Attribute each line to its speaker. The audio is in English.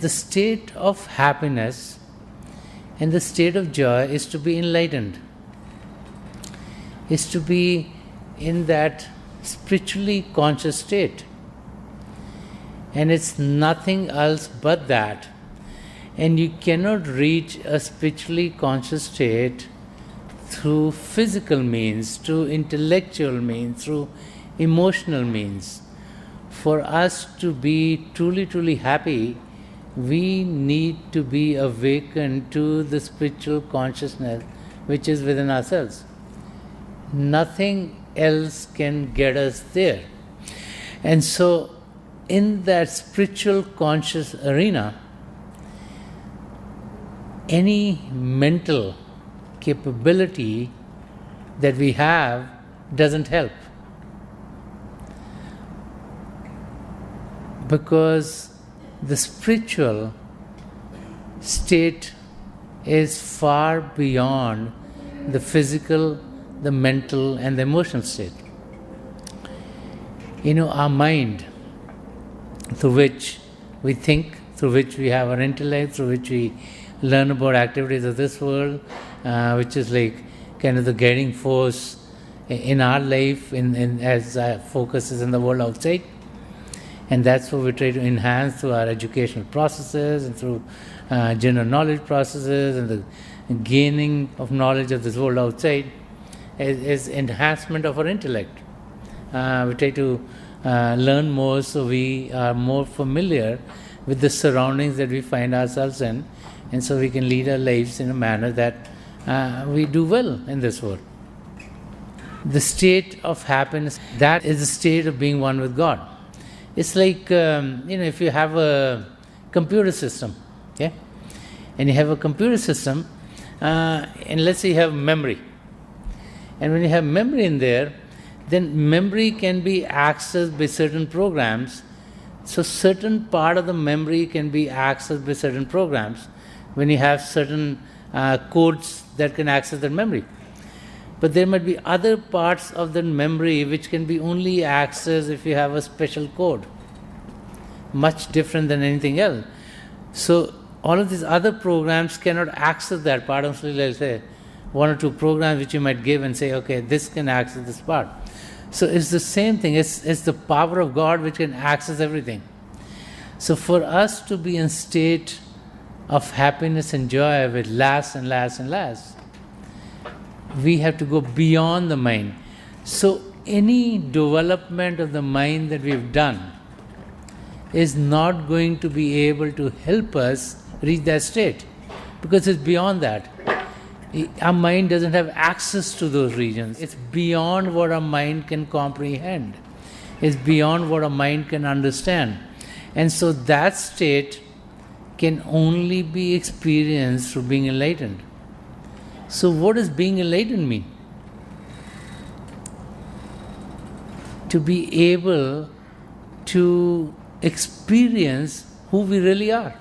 Speaker 1: The state of happiness and the state of joy is to be enlightened, is to be in that spiritually conscious state. And it's nothing else but that. And you cannot reach a spiritually conscious state through physical means, through intellectual means, through emotional means. For us to be truly happy, we need to be awakened to the spiritual consciousness which is within ourselves. Nothing else can get us there. And so, in that spiritual conscious arena, any mental capability that we have doesn't help. Because the spiritual state is far beyond the physical, the mental, and the emotional state. Our mind, through which we think, through which we have our intellect, through which we learn about activities of this world, which is like kind of the guiding force in our life as our focus is in the world outside. And that's what we try to enhance through our educational processes and through general knowledge processes and the gaining of knowledge of this world outside is enhancement of our intellect. We try to learn more so we are more familiar with the surroundings that we find ourselves in, and so we can lead our lives in a manner that we do well in this world. The state of happiness, that is the state of being one with God. It's like, if you have a computer system, okay? And you have a computer system, and let's say you have memory. And when you have memory in there, then memory can be accessed by certain programs. So certain part of the memory can be accessed by certain programs when you have certain codes that can access that memory. But there might be other parts of the memory which can be only accessed if you have a special code, much different than anything else. So all of these other programs cannot access that part. Let's say one or two programs which you might give and say, okay, this can access this part. So it's the same thing. It's the power of God which can access everything. So for us to be in state of happiness and joy with less and less and less, we have to go beyond the mind. So any development of the mind that we've done is not going to be able to help us reach that state, because it's beyond that. Our mind doesn't have access to those regions. It's beyond what our mind can comprehend. It's beyond what our mind can understand. And so that state can only be experienced through being enlightened. So what does being enlightened mean? To be able to experience who we really are.